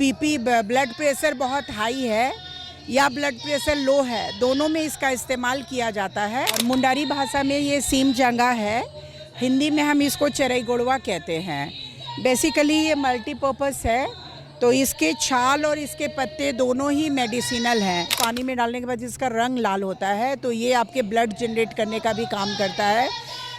BP blood pressure बहुत high है या ब्लड प्रेशर लो है, दोनों में इसका इस्तेमाल किया जाता है। और मुंडारी भाषा में ये सीम जंगा है, हिंदी में हम इसको चरई गोड़वा कहते हैं। बेसिकली ये मल्टीपर्पज़ है, तो इसके छाल और इसके पत्ते दोनों ही मेडिसिनल हैं। पानी में डालने के बाद इसका रंग लाल होता है, तो ये आपके ब्लड जनरेट करने का भी काम करता है।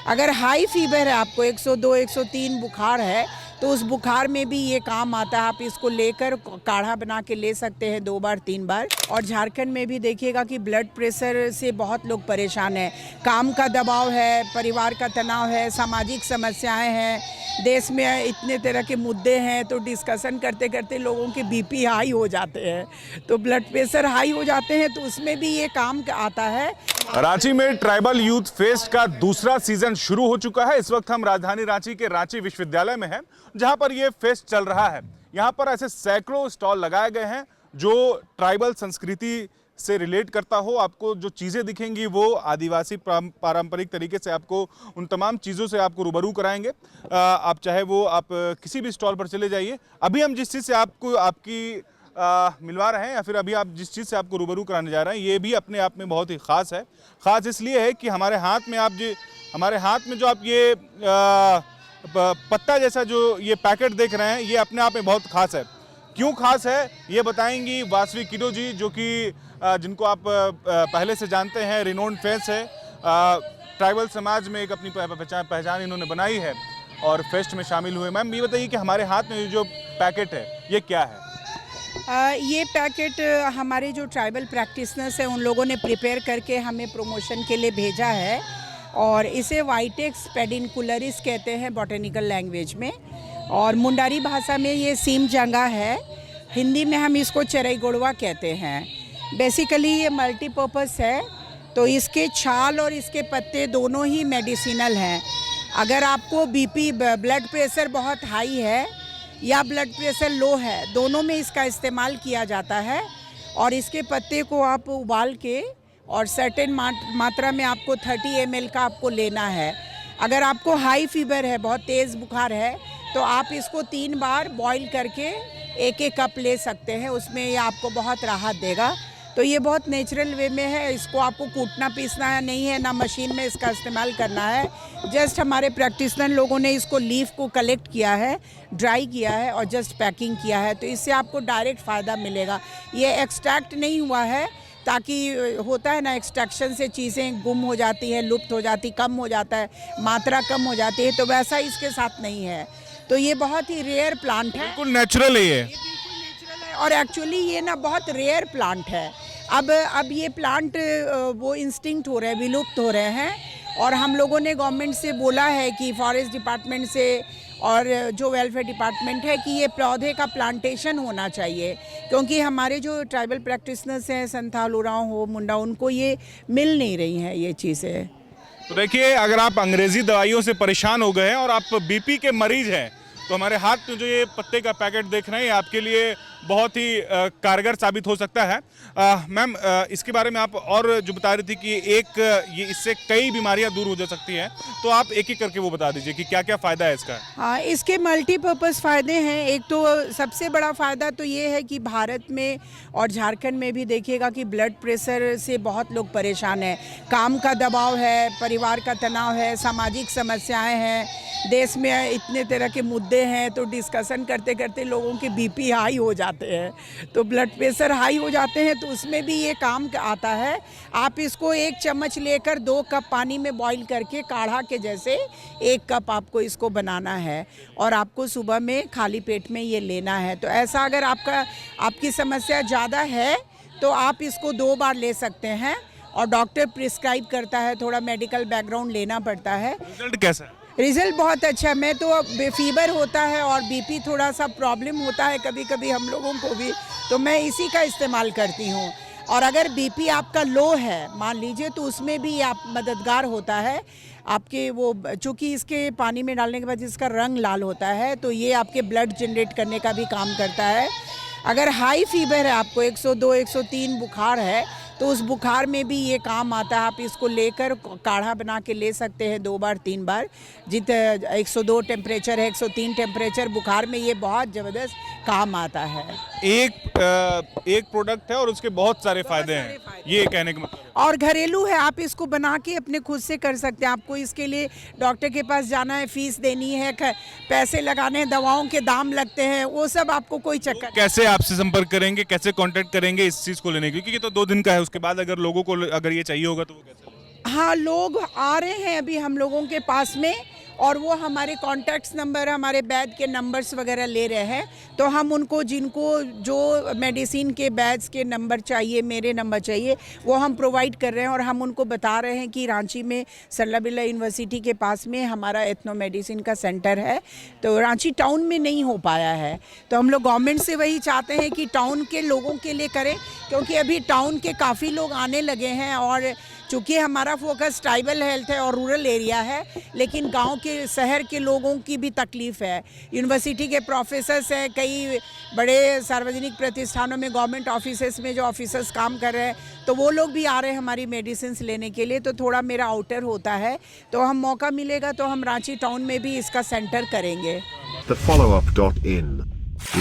अगर हाई फीवर है, आपको 102 103 बुखार है, तो उस बुखार में भी ये काम आता है। आप इसको लेकर काढ़ा बना के ले सकते हैं 2 बार 3 बार। और झारखंड में भी देखिएगा कि ब्लड प्रेशर से बहुत लोग परेशान हैं। काम का दबाव है, परिवार का तनाव है, सामाजिक समस्याएं हैं, देश में इतने तरह के मुद्दे हैं, तो डिस्कशन करते करते लोगों के बीपी हाई हो जाते हैं, तो ब्लड प्रेशर हाई हो जाते हैं, तो उसमें भी ये काम आता है। रांची में ट्राइबल यूथ फेस्ट का दूसरा सीजन शुरू हो चुका है। इस वक्त हम राजधानी रांची के रांची विश्वविद्यालय में हैं, जहां पर यह फेस्ट चल रहा है। यहां पर ऐसे सैकड़ों स्टॉल लगाए गए हैं जो ट्राइबल संस्कृति से रिलेट करता हो। आपको जो चीज़ें दिखेंगी वो आदिवासी पारंपरिक तरीके से आपको उन तमाम चीज़ों से आपको रूबरू कराएंगे। आप चाहे वो आप किसी भी स्टॉल पर चले जाइए। अभी हम जिस चीज़ से आपको मिलवा रहे हैं या फिर अभी आप जिस चीज़ से आपको रूबरू कराने जा रहे हैं, ये भी अपने आप में बहुत ही ख़ास है। ख़ास इसलिए है कि हमारे हाथ में जो आप ये पत्ता जैसा जो ये पैकेट देख रहे हैं, ये अपने आप में बहुत ख़ास है। क्यों ख़ास है ये बताएंगी वासवी किडो जी, जो कि जिनको आप पहले से जानते हैं, रिनोन्ड फेस है। ट्राइबल समाज में एक अपनी पहचान इन्होंने बनाई है और फेस्ट में शामिल हुए। मैम ये बताइए कि हमारे हाथ में जो पैकेट है ये क्या है? ये पैकेट हमारे जो ट्राइबल प्रैक्टिशनर्स हैं उन लोगों ने प्रिपेयर करके हमें प्रमोशन के लिए भेजा है, और इसे वाइटेक्स पेडिनकुलरिस कहते हैं बॉटनिकल लैंग्वेज में, और मुंडारी भाषा में ये सीम जंगा है, हिंदी में हम इसको चरई गोड़वा कहते हैं। बेसिकली ये मल्टीपर्पज़ है, तो इसके छाल और इसके पत्ते दोनों ही मेडिसिनल हैं। अगर आपको बीपी ब्लड प्रेशर बहुत हाई है या ब्लड प्रेशर लो है, दोनों में इसका इस्तेमाल किया जाता है। और इसके पत्ते को आप उबाल के और सर्टेन मात्रा में आपको 30 ml का आपको लेना है। अगर आपको हाई फीवर है, बहुत तेज़ बुखार है, तो आप इसको 3 बार बॉईल करके 1-1 कप ले सकते हैं। उसमें ये आपको बहुत राहत देगा। तो ये बहुत नेचुरल वे में है, इसको आपको कूटना पीसना है नहीं है, ना मशीन में इसका इस्तेमाल करना है। जस्ट हमारे प्रैक्टिशनर लोगों ने इसको लीफ को कलेक्ट किया है, ड्राई किया है और जस्ट पैकिंग किया है, तो इससे आपको डायरेक्ट फ़ायदा मिलेगा। ये एक्सट्रैक्ट नहीं हुआ है, ताकि होता है ना एक्सट्रैक्शन से चीज़ें गुम हो जाती हैं, लुप्त हो जाती, कम हो जाता है, मात्रा कम हो जाती है, तो वैसा इसके साथ नहीं है। तो ये बहुत ही रेयर प्लांट है, बिल्कुल नेचुरल है ये। और एक्चुअली ये ना बहुत रेयर प्लांट है। अब ये प्लांट वो इंस्टिंक्ट हो रहे हैं, विलुप्त हो रहे हैं, और हम लोगों ने गवर्नमेंट से बोला है कि फॉरेस्ट डिपार्टमेंट से और जो वेलफेयर डिपार्टमेंट है कि ये पौधे का प्लांटेशन होना चाहिए, क्योंकि हमारे जो ट्राइबल प्रैक्टिशनर्स हैं, संथाल, उरांव हो, मुंडा, उनको ये मिल नहीं रही हैं ये चीज़ें। तो देखिए, अगर आप अंग्रेजी दवाइयों से परेशान हो गए हैं और आप बीपी के मरीज हैं, तो हमारे हाथ में जो ये पत्ते का पैकेट देख रहे हैं, आपके लिए बहुत ही कारगर साबित हो सकता है। मैम, इसके बारे में आप और जो बता रही थी कि ये इससे कई बीमारियां दूर हो जा सकती हैं, तो आप एक एक करके वो बता दीजिए कि क्या क्या फ़ायदा है इसका। हाँ, इसके मल्टीपर्पज़ फ़ायदे हैं। एक तो सबसे बड़ा फ़ायदा तो ये है कि भारत में और झारखंड में भी देखिएगा कि ब्लड प्रेशर से बहुत लोग परेशान हैं। काम का दबाव है, परिवार का तनाव है, सामाजिक समस्याएं हैं, देश में इतने तरह के मुद्दे हैं, तो डिस्कशन करते करते लोगों के बीपी हाई हो जाते हैं, तो ब्लड प्रेशर हाई हो जाते हैं, तो उसमें भी ये काम आता है। आप इसको 1 चम्मच लेकर 2 कप पानी में बॉईल करके काढ़ा के जैसे 1 कप आपको इसको बनाना है, और आपको सुबह में खाली पेट में ये लेना है। तो ऐसा अगर आपकी समस्या ज़्यादा है तो आप इसको 2 बार ले सकते हैं, और डॉक्टर प्रिस्क्राइब करता है, थोड़ा मेडिकल बैकग्राउंड लेना पड़ता है। रिजल्ट कैसा है? रिज़ल्ट बहुत अच्छा। मैं तो फीवर होता है और बीपी थोड़ा सा प्रॉब्लम होता है कभी कभी हम लोगों को भी, तो मैं इसी का इस्तेमाल करती हूँ। और अगर बीपी आपका लो है मान लीजिए, तो उसमें भी आप मददगार होता है आपके वो, चूँकि इसके पानी में डालने के बाद इसका रंग लाल होता है, तो ये आपके ब्लड जनरेट करने का भी काम करता है। अगर हाई फीवर है, आपको 102 103 बुखार है, तो उस बुखार में भी ये काम आता है। आप इसको लेकर काढ़ा बना के ले सकते हैं 2 बार 3 बार। 102 टेम्परेचर है, 103 टेम्परेचर, बुखार में ये बहुत ज़बरदस्त काम आता है। एक प्रोडक्ट है और उसके बहुत सारे फायदे हैं, ये कहने का मतलब है। और घरेलू है, आप इसको बना के अपने खुद से कर सकते हैं। आपको इसके लिए डॉक्टर के पास जाना है, फीस देनी है, पैसे लगाने हैं, दवाओं के दाम लगते हैं, वो सब आपको कोई चक्कर नहीं। कैसे आपसे संपर्क करेंगे, कैसे कांटेक्ट करेंगे इस चीज को लेने के लिए? क्योंकि ये तो 2 दिन का है, उसके बाद अगर लोगों को अगर ये चाहिए होगा तो वो कैसे? हाँ, लोग आ रहे हैं अभी हम लोगों के पास में, और वो हमारे कॉन्टैक्ट्स नंबर, हमारे बैग के नंबर्स वगैरह ले रहे हैं। तो हम उनको, जिनको जो मेडिसिन के बैग्स के नंबर चाहिए, मेरे नंबर चाहिए, वो हम प्रोवाइड कर रहे हैं। और हम उनको बता रहे हैं कि रांची में सरला बिरला यूनिवर्सिटी के पास में हमारा एथनो मेडिसिन का सेंटर है, तो रांची टाउन में नहीं हो पाया है। तो हम लोग गवर्नमेंट से वही चाहते हैं कि टाउन के लोगों के लिए करें, क्योंकि अभी टाउन के काफ़ी लोग आने लगे हैं। और चूँकि हमारा फोकस ट्राइबल हेल्थ है और रूरल एरिया है, लेकिन गांव के, शहर के लोगों की भी तकलीफ़ है। यूनिवर्सिटी के प्रोफेसर्स हैं, कई बड़े सार्वजनिक प्रतिष्ठानों में, गवर्नमेंट ऑफिसेस में जो ऑफिसर्स काम कर रहे हैं, तो वो लोग भी आ रहे हैं हमारी मेडिसिन लेने के लिए। तो थोड़ा मेरा आउटर होता है, तो हम मौका मिलेगा तो हम रांची टाउन में भी इसका सेंटर करेंगे। The followup.in.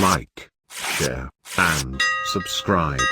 Like, share, and subscribe.